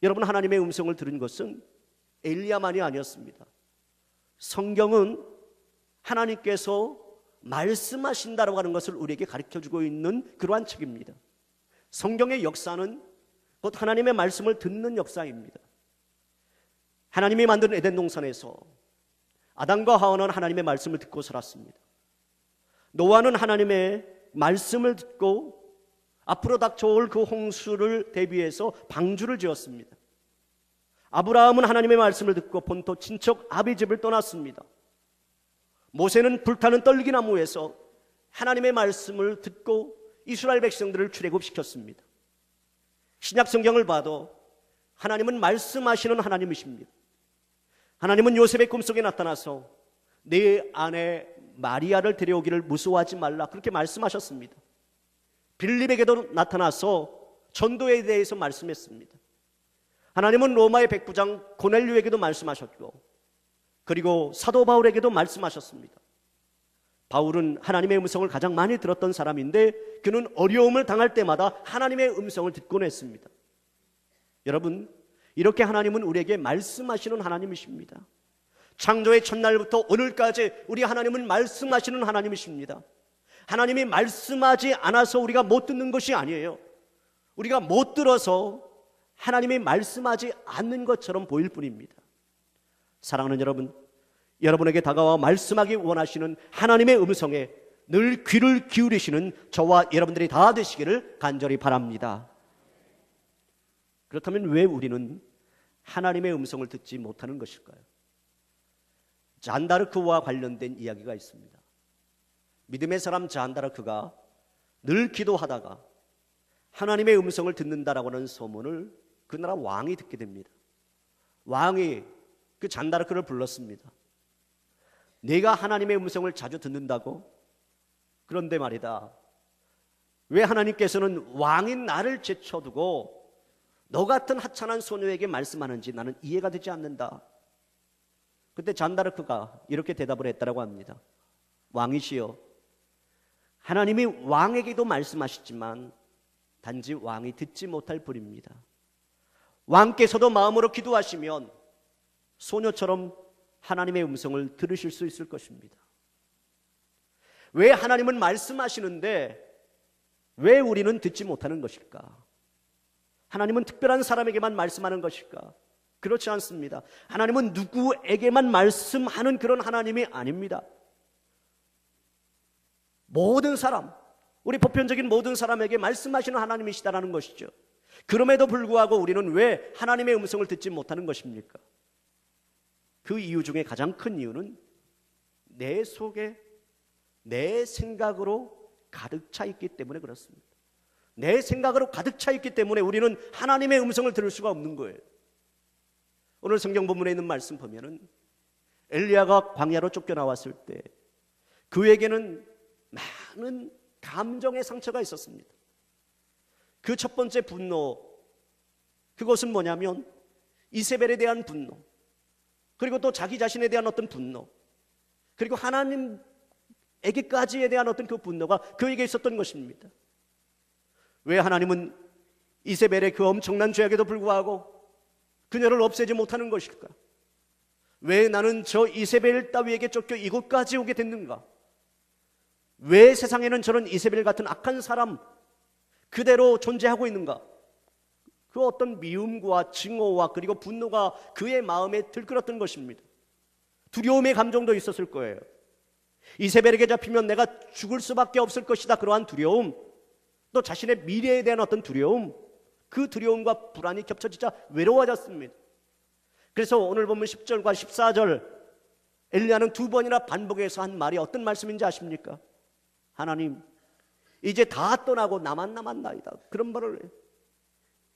여러분, 하나님의 음성을 들은 것은 엘리야만이 아니었습니다. 성경은 하나님께서 말씀하신다라고 하는 것을 우리에게 가르쳐주고 있는 그러한 책입니다. 성경의 역사는 곧 하나님의 말씀을 듣는 역사입니다. 하나님이 만든 에덴 동산에서 아담과 하와는 하나님의 말씀을 듣고 살았습니다. 노아는 하나님의 말씀을 듣고 앞으로 닥쳐올 그 홍수를 대비해서 방주를 지었습니다. 아브라함은 하나님의 말씀을 듣고 본토 친척 아비 집을 떠났습니다. 모세는 불타는 떨기나무에서 하나님의 말씀을 듣고 이스라엘 백성들을 출애굽시켰습니다. 신약 성경을 봐도 하나님은 말씀하시는 하나님이십니다. 하나님은 요셉의 꿈속에 나타나서 내 아내 마리아를 데려오기를 무서워하지 말라, 그렇게 말씀하셨습니다. 빌립에게도 나타나서 전도에 대해서 말씀했습니다. 하나님은 로마의 백부장 고넬료에게도 말씀하셨고, 그리고 사도 바울에게도 말씀하셨습니다. 바울은 하나님의 음성을 가장 많이 들었던 사람인데 그는 어려움을 당할 때마다 하나님의 음성을 듣곤 했습니다. 여러분, 이렇게 하나님은 우리에게 말씀하시는 하나님이십니다. 창조의 첫날부터 오늘까지 우리 하나님은 말씀하시는 하나님이십니다. 하나님이 말씀하지 않아서 우리가 못 듣는 것이 아니에요. 우리가 못 들어서 하나님이 말씀하지 않는 것처럼 보일 뿐입니다. 사랑하는 여러분, 여러분에게 다가와 말씀하기 원하시는 하나님의 음성에 늘 귀를 기울이시는 저와 여러분들이 다 되시기를 간절히 바랍니다. 그렇다면 왜 우리는 하나님의 음성을 듣지 못하는 것일까요? 잔다르크와 관련된 이야기가 있습니다. 믿음의 사람 잔다르크가 늘 기도하다가 하나님의 음성을 듣는다라고 하는 소문을 그 나라 왕이 듣게 됩니다. 왕이 그 잔다르크를 불렀습니다. 내가 하나님의 음성을 자주 듣는다고? 그런데 말이다, 왜 하나님께서는 왕인 나를 제쳐두고 너 같은 하찮은 소녀에게 말씀하는지 나는 이해가 되지 않는다. 그때 잔다르크가 이렇게 대답을 했다라고 합니다. 왕이시여, 하나님이 왕에게도 말씀하시지만 단지 왕이 듣지 못할 뿐입니다. 왕께서도 마음으로 기도하시면 소녀처럼 하나님의 음성을 들으실 수 있을 것입니다. 왜 하나님은 말씀하시는데 왜 우리는 듣지 못하는 것일까? 하나님은 특별한 사람에게만 말씀하는 것일까? 그렇지 않습니다. 하나님은 누구에게만 말씀하는 그런 하나님이 아닙니다. 모든 사람, 우리 보편적인 모든 사람에게 말씀하시는 하나님이시다라는 것이죠. 그럼에도 불구하고 우리는 왜 하나님의 음성을 듣지 못하는 것입니까? 그 이유 중에 가장 큰 이유는 내 속에 내 생각으로 가득 차 있기 때문에 그렇습니다. 내 생각으로 가득 차 있기 때문에 우리는 하나님의 음성을 들을 수가 없는 거예요. 오늘 성경 본문에 있는 말씀 보면은 엘리야가 광야로 쫓겨나왔을 때 그에게는 많은 감정의 상처가 있었습니다. 그 첫 번째 분노, 그것은 뭐냐면 이세벨에 대한 분노, 그리고 또 자기 자신에 대한 어떤 분노, 그리고 하나님에게까지에 대한 어떤 그 분노가 그에게 있었던 것입니다. 왜 하나님은 이세벨의 그 엄청난 죄악에도 불구하고 그녀를 없애지 못하는 것일까? 왜 나는 저 이세벨 따위에게 쫓겨 이곳까지 오게 됐는가? 왜 세상에는 저런 이세벨 같은 악한 사람 그대로 존재하고 있는가? 그 어떤 미움과 증오와 그리고 분노가 그의 마음에 들끓었던 것입니다. 두려움의 감정도 있었을 거예요. 이세벨에게 잡히면 내가 죽을 수밖에 없을 것이다, 그러한 두려움, 또 자신의 미래에 대한 어떤 두려움, 그 두려움과 불안이 겹쳐지자 외로워졌습니다. 그래서 오늘 보면 10절과 14절 엘리야는 두 번이나 반복해서 한 말이 어떤 말씀인지 아십니까? 하나님, 이제 다 떠나고 나만 남았나이다, 그런 말을 해요.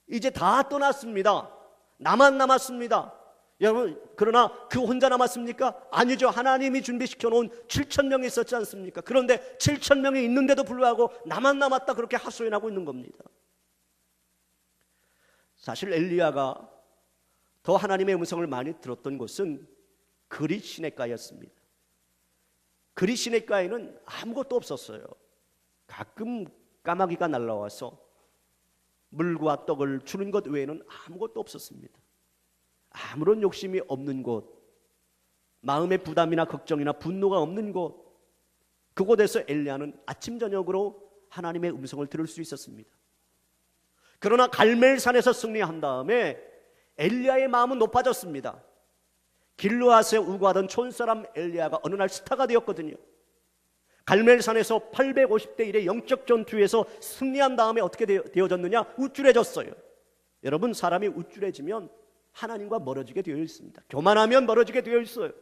이제 다 떠났습니다. 나만 남았습니다. 여러분, 그러나 그 혼자 남았습니까? 아니죠. 하나님이 준비시켜 놓은 7,000명이 있었지 않습니까? 그런데 7,000명이 있는데도 불구하고 나만 남았다, 그렇게 하소연하고 있는 겁니다. 사실 엘리야가 더 하나님의 음성을 많이 들었던 곳은 그릿 시내가였습니다. 그릿 시내가에는 아무것도 없었어요. 가끔 까마귀가 날라와서 물과 떡을 주는 것 외에는 아무것도 없었습니다. 아무런 욕심이 없는 곳, 마음의 부담이나 걱정이나 분노가 없는 곳, 그곳에서 엘리야는 아침 저녁으로 하나님의 음성을 들을 수 있었습니다. 그러나 갈멜산에서 승리한 다음에 엘리야의 마음은 높아졌습니다. 길르앗에 우거하던 촌사람 엘리야가 어느 날 스타가 되었거든요. 갈멜산에서 850대 1의 영적 전투에서 승리한 다음에 어떻게 되어졌느냐? 우쭐해졌어요. 여러분, 사람이 우쭐해지면 하나님과 멀어지게 되어 있습니다. 교만하면 멀어지게 되어 있어요.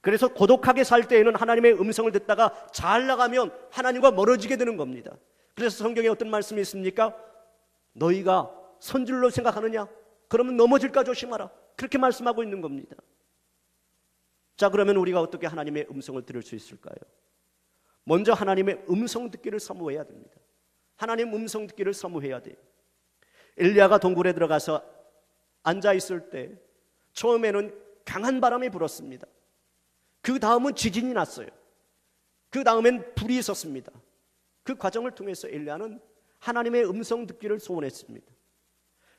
그래서 고독하게 살 때에는 하나님의 음성을 듣다가 잘 나가면 하나님과 멀어지게 되는 겁니다. 그래서 성경에 어떤 말씀이 있습니까? 너희가 선줄로 생각하느냐? 그러면 넘어질까 조심하라. 그렇게 말씀하고 있는 겁니다. 자, 그러면 우리가 어떻게 하나님의 음성을 들을 수 있을까요? 먼저 하나님의 음성 듣기를 사모해야 됩니다. 하나님 음성 듣기를 사모해야 돼요. 엘리야가 동굴에 들어가서 앉아 있을 때 처음에는 강한 바람이 불었습니다. 그 다음은 지진이 났어요. 그 다음엔 불이 있었습니다. 그 과정을 통해서 엘리야는 하나님의 음성 듣기를 소원했습니다.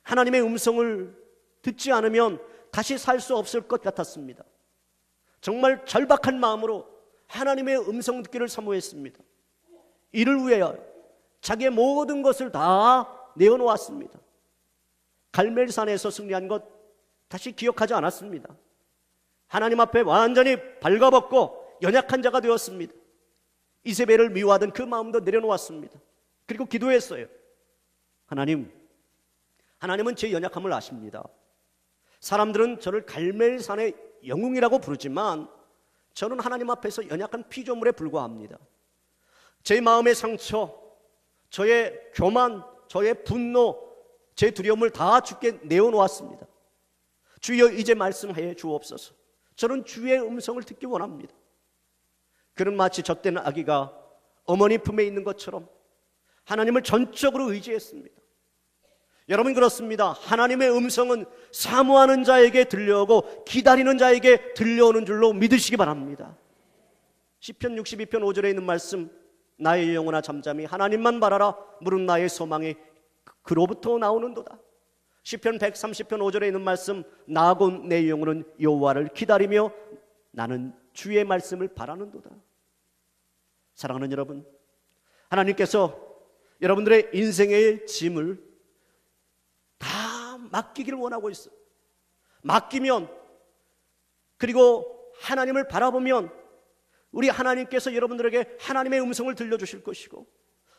하나님의 음성을 듣지 않으면 다시 살 수 없을 것 같았습니다. 정말 절박한 마음으로 하나님의 음성 듣기를 사모했습니다. 이를 위하여 자기의 모든 것을 다 내어놓았습니다. 갈멜산에서 승리한 것 다시 기억하지 않았습니다. 하나님 앞에 완전히 발가벗고 연약한 자가 되었습니다. 이세벨을 미워하던 그 마음도 내려놓았습니다. 그리고 기도했어요. 하나님은 제 연약함을 아십니다. 사람들은 저를 갈멜산의 영웅이라고 부르지만 저는 하나님 앞에서 연약한 피조물에 불과합니다. 제 마음의 상처, 저의 교만, 저의 분노, 제 두려움을 다 주께 내어놓았습니다. 주여, 이제 말씀해 주옵소서. 저는 주의 음성을 듣기 원합니다. 그는 마치 젖된 아기가 어머니 품에 있는 것처럼 하나님을 전적으로 의지했습니다. 여러분, 그렇습니다. 하나님의 음성은 사모하는 자에게 들려오고 기다리는 자에게 들려오는 줄로 믿으시기 바랍니다. 시편 62편 5절에 있는 말씀, 나의 영혼아 잠잠히 하나님만 바라라. 물은 나의 소망이 그로부터 나오는도다. 시편 130편 5절에 있는 말씀, 나곧 내 영혼은 여호와를 기다리며 나는 주의 말씀을 바라는도다. 사랑하는 여러분, 하나님께서 여러분들의 인생의 짐을 다 맡기기를 원하고 있어요. 맡기면, 그리고 하나님을 바라보면 우리 하나님께서 여러분들에게 하나님의 음성을 들려주실 것이고,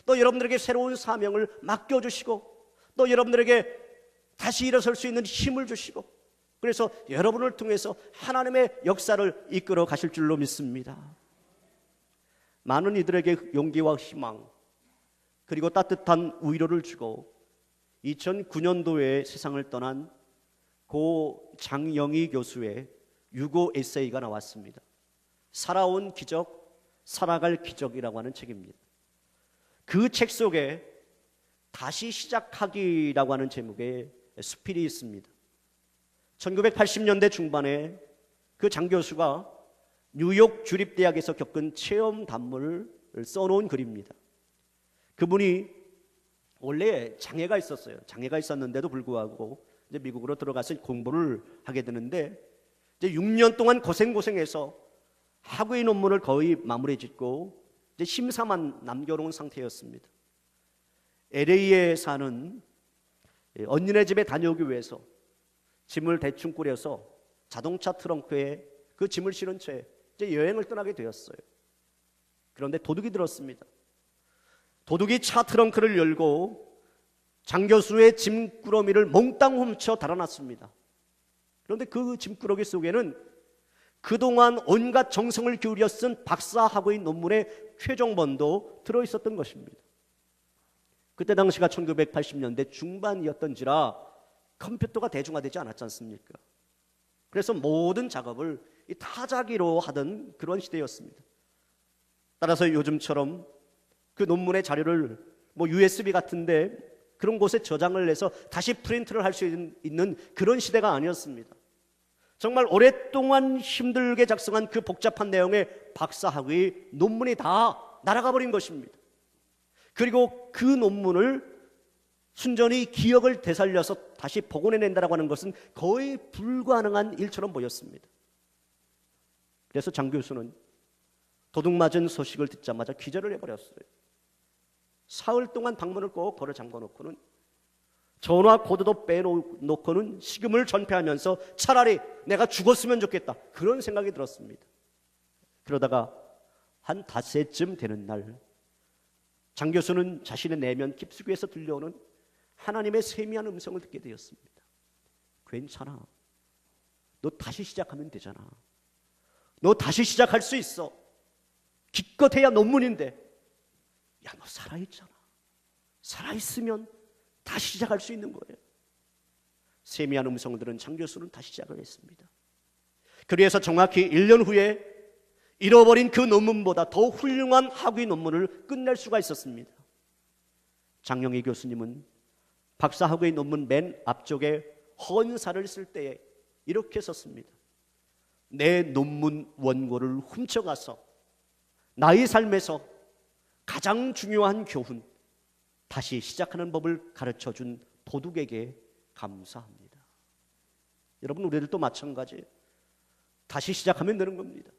또 여러분들에게 새로운 사명을 맡겨주시고, 또 여러분들에게 다시 일어설 수 있는 힘을 주시고, 그래서 여러분을 통해서 하나님의 역사를 이끌어 가실 줄로 믿습니다. 많은 이들에게 용기와 희망, 그리고 따뜻한 위로를 주고 2009년도에 세상을 떠난 고 장영희 교수의 유고 에세이가 나왔습니다. 살아온 기적, 살아갈 기적이라고 하는 책입니다. 그 책 속에 다시 시작하기라고 하는 제목의 수필이 있습니다. 1980년대 중반에 그 장 교수가 뉴욕 주립대학에서 겪은 체험 단문을 써놓은 글입니다. 그분이 원래 장애가 있었어요. 장애가 있었는데도 불구하고 이제 미국으로 들어가서 공부를 하게 되는데, 이제 6년 동안 고생해서 학위 논문을 거의 마무리 짓고 이제 심사만 남겨놓은 상태였습니다. LA에 사는 언니네 집에 다녀오기 위해서 짐을 대충 꾸려서 자동차 트렁크에 그 짐을 실은 채 이제 여행을 떠나게 되었어요. 그런데 도둑이 들었습니다. 도둑이 차 트렁크를 열고 장 교수의 짐꾸러미를 몽땅 훔쳐 달아났습니다. 그런데 그 짐꾸러기 속에는 그동안 온갖 정성을 기울여 쓴 박사학위 논문의 최종본도 들어있었던 것입니다. 그때 당시가 1980년대 중반이었던지라 컴퓨터가 대중화되지 않았지 않습니까? 그래서 모든 작업을 이 타자기로 하던 그런 시대였습니다. 따라서 요즘처럼 그 논문의 자료를 USB 같은데 그런 곳에 저장을 해서 다시 프린트를 할 수 있는 그런 시대가 아니었습니다. 정말 오랫동안 힘들게 작성한 그 복잡한 내용의 박사학위 논문이 다 날아가 버린 것입니다. 그리고 그 논문을 순전히 기억을 되살려서 다시 복원해낸다고 하는 것은 거의 불가능한 일처럼 보였습니다. 그래서 장 교수는 도둑맞은 소식을 듣자마자 기절을 해버렸어요. 사흘 동안 방문을 꼭 걸어 잠궈놓고는 전화 코드도 빼놓고는 식음을 전폐하면서 차라리 내가 죽었으면 좋겠다, 그런 생각이 들었습니다. 그러다가 한 닷새쯤 되는 날, 장 교수는 자신의 내면 깊숙이에서 들려오는 하나님의 세미한 음성을 듣게 되었습니다. 괜찮아, 너 다시 시작하면 되잖아. 너 다시 시작할 수 있어. 기껏해야 논문인데, 야, 너 살아있잖아. 살아있으면 다시 시작할 수 있는 거예요. 세미한 음성을 들은 장 교수는 다시 시작을 했습니다. 그래서 정확히 1년 후에 잃어버린 그 논문보다 더 훌륭한 학위 논문을 끝낼 수가 있었습니다. 장영희 교수님은 박사 학위 논문 맨 앞쪽에 헌사를 쓸 때에 이렇게 썼습니다. 내 논문 원고를 훔쳐가서 나의 삶에서 가장 중요한 교훈, 다시 시작하는 법을 가르쳐준 도둑에게 감사합니다. 여러분, 우리들도 마찬가지예요. 다시 시작하면 되는 겁니다.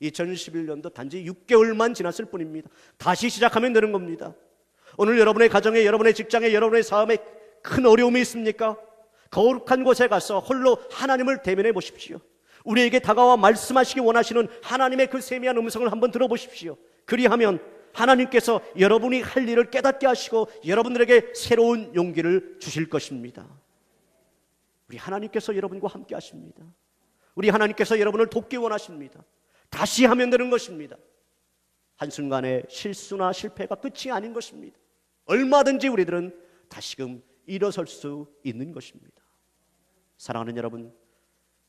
2011년도 단지 6개월만 지났을 뿐입니다. 다시 시작하면 되는 겁니다. 오늘 여러분의 가정에, 여러분의 직장에, 여러분의 사업에 큰 어려움이 있습니까? 거룩한 곳에 가서 홀로 하나님을 대면해 보십시오. 우리에게 다가와 말씀하시기 원하시는 하나님의 그 세미한 음성을 한번 들어보십시오. 그리하면 하나님께서 여러분이 할 일을 깨닫게 하시고 여러분들에게 새로운 용기를 주실 것입니다. 우리 하나님께서 여러분과 함께 하십니다. 우리 하나님께서 여러분을 돕기 원하십니다. 다시 하면 되는 것입니다. 한순간의 실수나 실패가 끝이 아닌 것입니다. 얼마든지 우리들은 다시금 일어설 수 있는 것입니다. 사랑하는 여러분,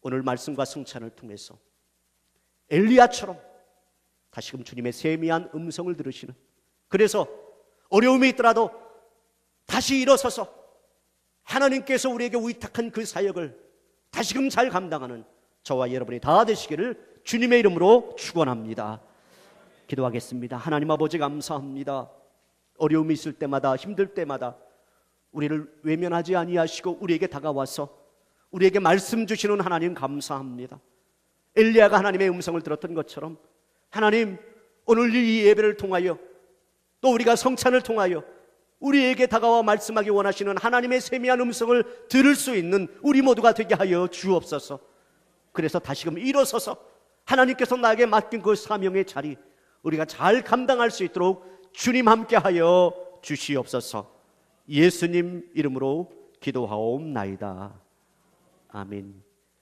오늘 말씀과 성찬을 통해서 엘리야처럼 다시금 주님의 세미한 음성을 들으시는, 그래서 어려움이 있더라도 다시 일어서서 하나님께서 우리에게 위탁한 그 사역을 다시금 잘 감당하는 저와 여러분이 다 되시기를 주님의 이름으로 축원합니다. 기도하겠습니다. 하나님 아버지, 감사합니다. 어려움이 있을 때마다, 힘들 때마다 우리를 외면하지 아니하시고 우리에게 다가와서 우리에게 말씀 주시는 하나님 감사합니다. 엘리야가 하나님의 음성을 들었던 것처럼 하나님, 오늘 이 예배를 통하여 또 우리가 성찬을 통하여 우리에게 다가와 말씀하기 원하시는 하나님의 세미한 음성을 들을 수 있는 우리 모두가 되게 하여 주옵소서. 그래서 다시금 일어서서 하나님께서 나에게 맡긴 그 사명의 자리 우리가 잘 감당할 수 있도록 주님 함께 하여 주시옵소서. 예수님 이름으로 기도하옵나이다. 아멘.